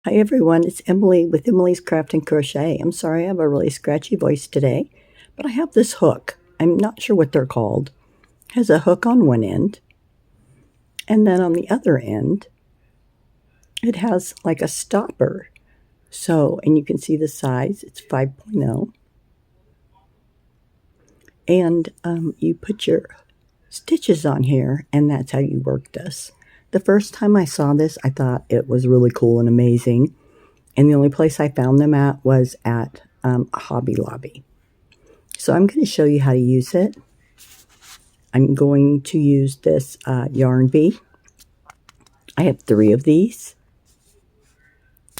Hi everyone, it's Emily with Emily's Craft and Crochet. I'm sorry I have a really scratchy voice today, but I have this hook. I'm not sure what they're called. It has a hook on one end, and then on the other end, it has like a stopper. So, and you can see the size, it's 5.0. And you put your stitches on here, and that's how you work this. The first time I saw this, I thought it was really cool and amazing. And the only place I found them at was at Hobby Lobby. So I'm going to show you how to use it. I'm going to use this yarn bee. I have 3 of these.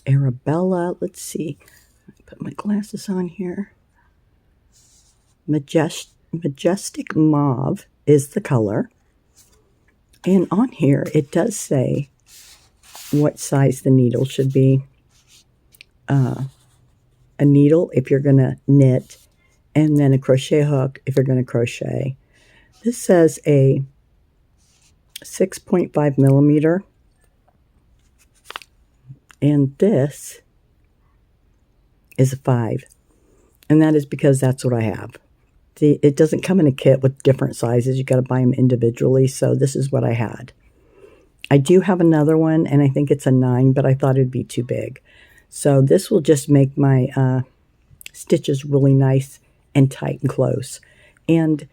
Arabella, let's see. Put my glasses on here. Majestic Mauve is the color. And on here, it does say what size the needle should be. A needle if you're going to knit, and then a crochet hook if you're going to crochet. This says a 6.5 millimeter, and this is a 5, and that is because that's what I have. It doesn't come in a kit with different sizes. You got to buy them individually, so this is what I had. I do have another one, and I think it's a 9, but I thought it'd be too big. So this will just make my stitches really nice and tight and close. And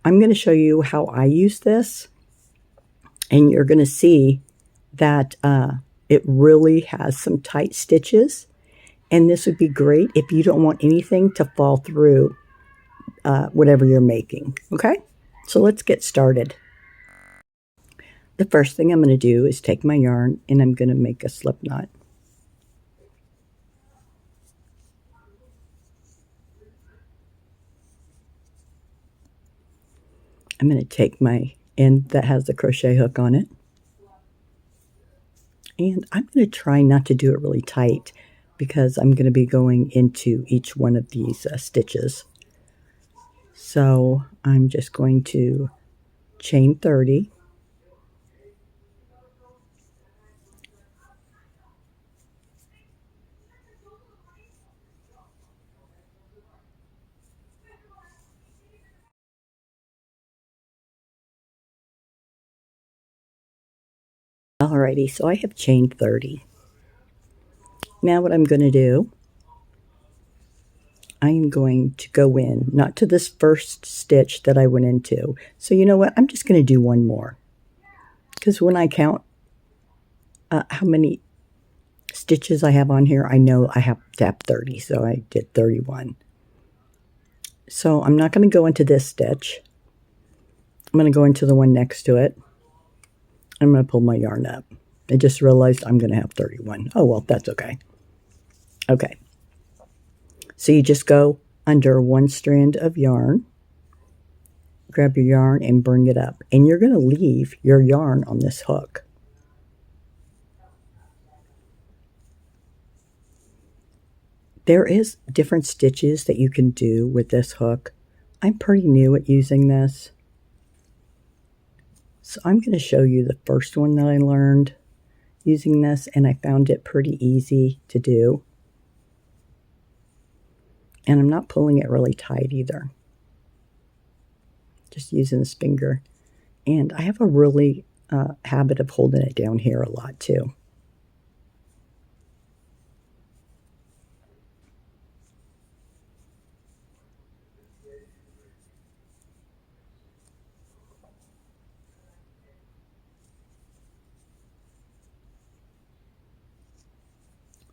I'm going to show you how I use this, and you're going to see that it really has some tight stitches, and this would be great if you don't want anything to fall through whatever you're making. Okay, so let's get started. The first thing I'm going to do is take my yarn, and I'm going to make a slip knot. I'm going to take my end that has the crochet hook on it, and I'm going to try not to do it really tight because I'm going to be going into each one of these stitches. So I'm just going to chain 30. Alrighty, so I have chained 30. Now what I'm going to do, I am going to go in, not to this first stitch that I went into. So you know what, I'm just going to do one more. Because when I count how many stitches I have on here, I know I have to have 30, so I did 31. So I'm not going to go into this stitch. I'm going to go into the one next to it. I'm going to pull my yarn up. I just realized I'm going to have 31. Oh, well, that's okay. Okay. So you just go under one strand of yarn, grab your yarn and bring it up. And you're going to leave your yarn on this hook. There is different stitches that you can do with this hook. I'm pretty new at using this. So I'm going to show you the first one that I learned using this, and I found it pretty easy to do. And I'm not pulling it really tight either. Just using this finger. And I have a really habit of holding it down here a lot too.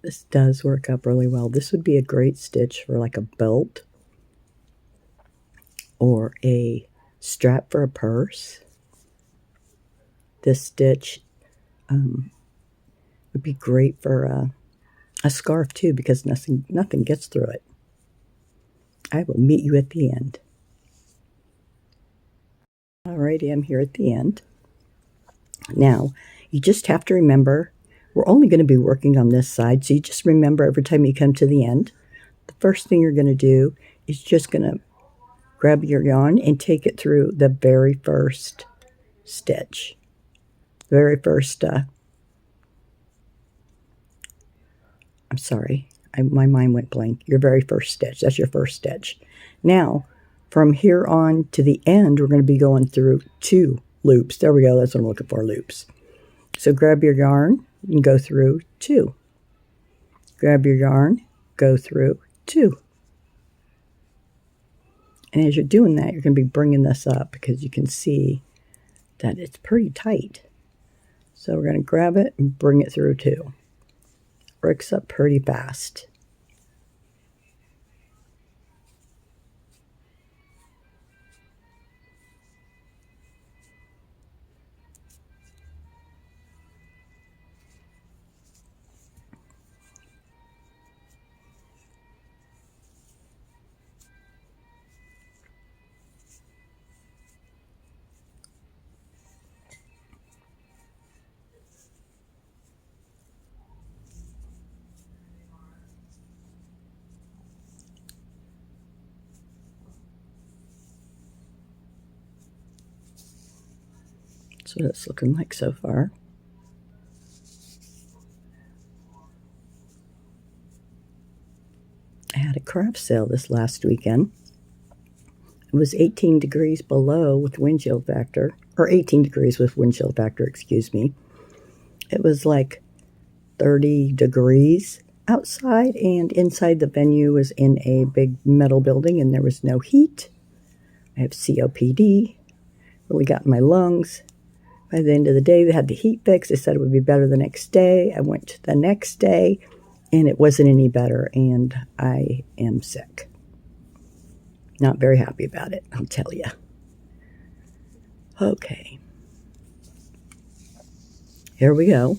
This does work up really well. This would be a great stitch for like a belt or a strap for a purse. This stitch would be great for a scarf too, because nothing gets through it. I will meet you at the end. Alrighty, I'm here at the end. Now, you just have to remember, we're only going to be working on this side, so you just remember every time you come to the end, the first thing you're going to do is just going to grab your yarn and take it through the very first stitch. The very first I'm sorry, my mind went blank. Your very first stitch. That's your first stitch. Now, from here on to the end, we're going to be going through 2 loops. There we go. That's what I'm looking for, loops. So grab your yarn and go through 2. Grab your yarn, go through 2. And as you're doing that, you're going to be bringing this up because you can see that it's pretty tight. So we're going to grab it and bring it through 2. Breaks up pretty fast. That's what it's looking like so far. I had a craft sale this last weekend. It was 18 degrees below with wind chill factor, or 18 degrees with wind chill factor, excuse me. It was like 30 degrees outside, and inside the venue was in a big metal building, and there was no heat. I have COPD, really got in my lungs. By the end of the day, they had the heat fix. They said it would be better the next day. I went the next day, and it wasn't any better, and I am sick. Not very happy about it, I'll tell you. Okay. Here we go.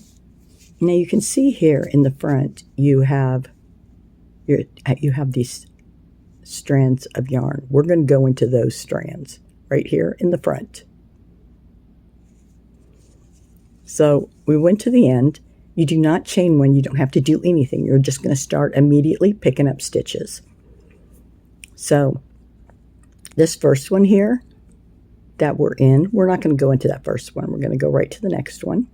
Now you can see here in the front, you have these strands of yarn. We're going to go into those strands right here in the front. So we went to the end. You do not chain one. You don't have to do anything. You're just going to start immediately picking up stitches. So this first one here that we're in, we're not going to go into that first one. We're going to go right to the next one.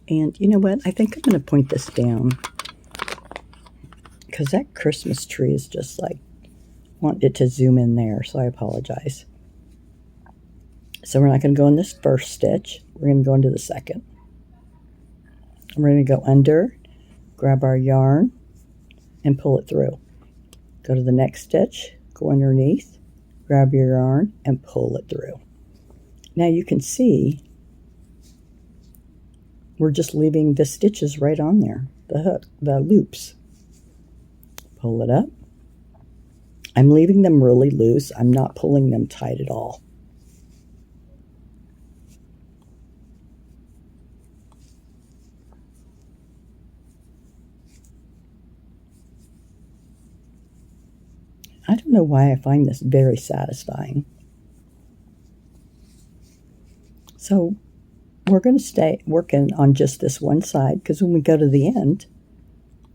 And you know what? I think I'm going to point this down because that Christmas tree is just like, want it to zoom in there, so I apologize. So we're not going to go in this first stitch. We're going to go into the second. And we're going to go under, grab our yarn, and pull it through. Go to the next stitch, go underneath, grab your yarn, and pull it through. Now you can see we're just leaving the stitches right on there, the hook, the loops. Pull it up. I'm leaving them really loose. I'm not pulling them tight at all. I don't know why I find this very satisfying. So we're going to stay working on just this one side because when we go to the end,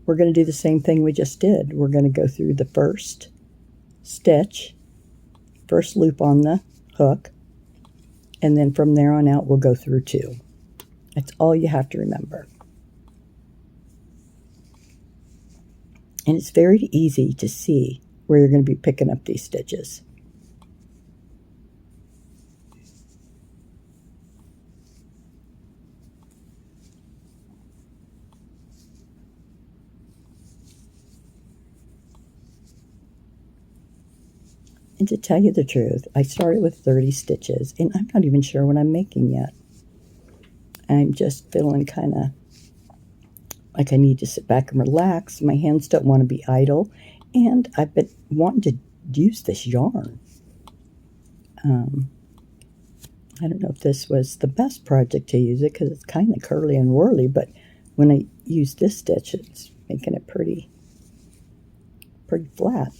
we're going to do the same thing we just did. We're going to go through the first stitch, first loop on the hook, and then from there on out we'll go through 2. That's all you have to remember. And it's very easy to see where you're going to be picking up these stitches. And to tell you the truth, I started with 30 stitches, and I'm not even sure what I'm making yet. I'm just feeling kind of like I need to sit back and relax. My hands don't want to be idle, and I've been wanting to use this yarn. I don't know if this was the best project to use it because it's kind of curly and whirly, but when I use this stitch, it's making it pretty flat.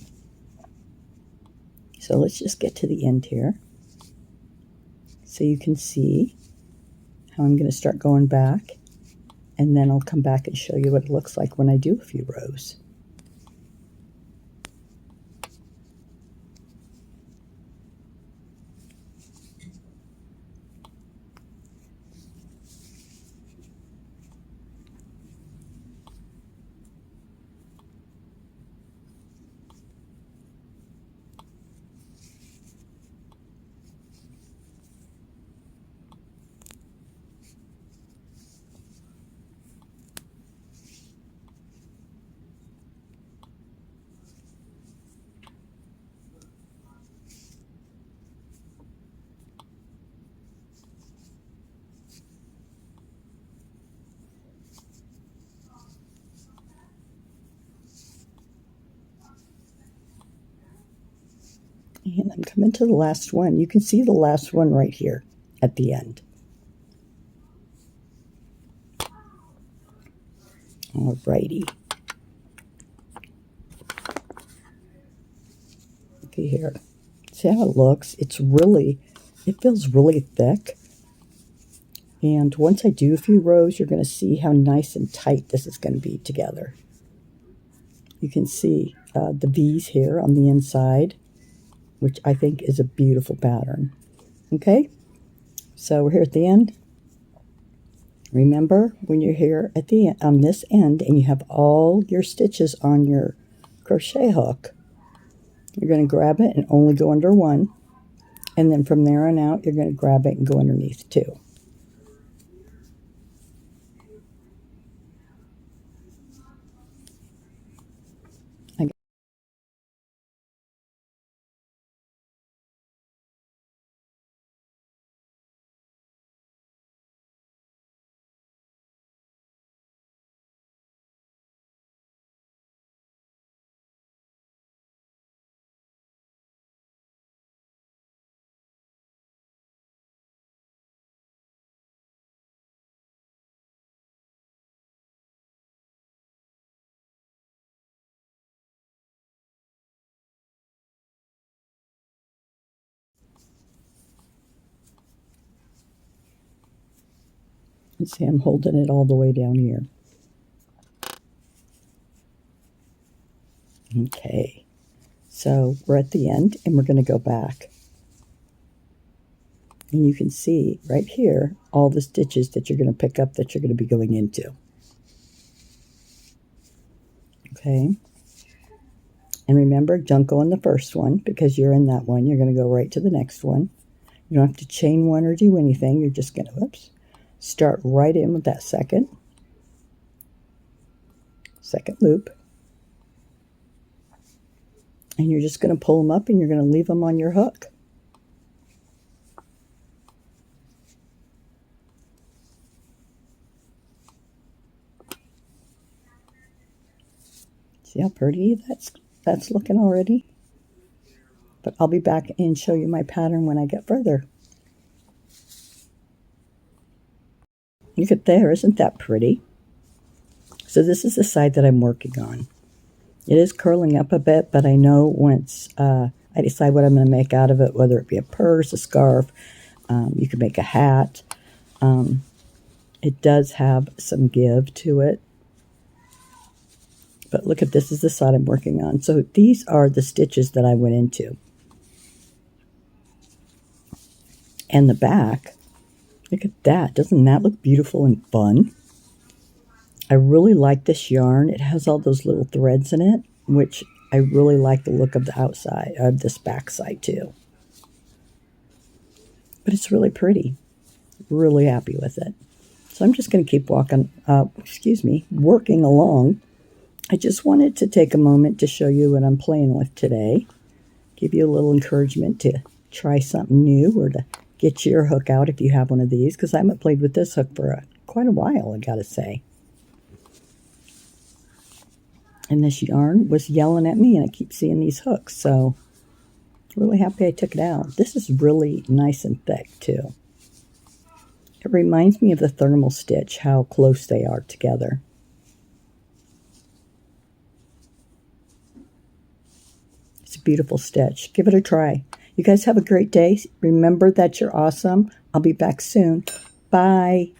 So let's just get to the end here so you can see how I'm going to start going back, and then I'll come back and show you what it looks like when I do a few rows. And I'm coming to the last one. You can see the last one right here at the end. Alrighty. Looky here. See how it looks? It feels really thick. And once I do a few rows, you're going to see how nice and tight this is going to be together. You can see the V's here on the inside, which I think is a beautiful pattern. Okay, so we're here at the end. Remember, when you're here at the end, on this end, and you have all your stitches on your crochet hook, you're going to grab it and only go under one. And then from there on out, you're going to grab it and go underneath two. And see, I'm holding it all the way down here. Okay, so we're at the end, and we're going to go back. And you can see right here all the stitches that you're going to pick up that you're going to be going into. Okay. And remember, don't go in the first one because you're in that one. You're going to go right to the next one. You don't have to chain one or do anything. You're just going to, start right in with that second loop. And you're just going to pull them up and you're going to leave them on your hook. See how pretty that's looking already? But I'll be back and show you my pattern when I get further. Look at there, isn't that pretty? So this is the side that I'm working on. It is curling up a bit, but I know once I decide what I'm going to make out of it, whether it be a purse, a scarf, you can make a hat. It does have some give to it. But look at this is the side I'm working on. So these are the stitches that I went into. And the back, look at that. Doesn't that look beautiful and fun? I really like this yarn. It has all those little threads in it, which I really like the look of the outside, of this back side too. But it's really pretty. Really happy with it. So I'm just going to keep working along. I just wanted to take a moment to show you what I'm playing with today. Give you a little encouragement to try something new or to get your hook out if you have one of these, because I haven't played with this hook for quite a while, I gotta say. And this yarn was yelling at me, and I keep seeing these hooks, so really happy I took it out. This is really nice and thick, too. It reminds me of the thermal stitch, how close they are together. It's a beautiful stitch. Give it a try. You guys have a great day. Remember that you're awesome. I'll be back soon. Bye.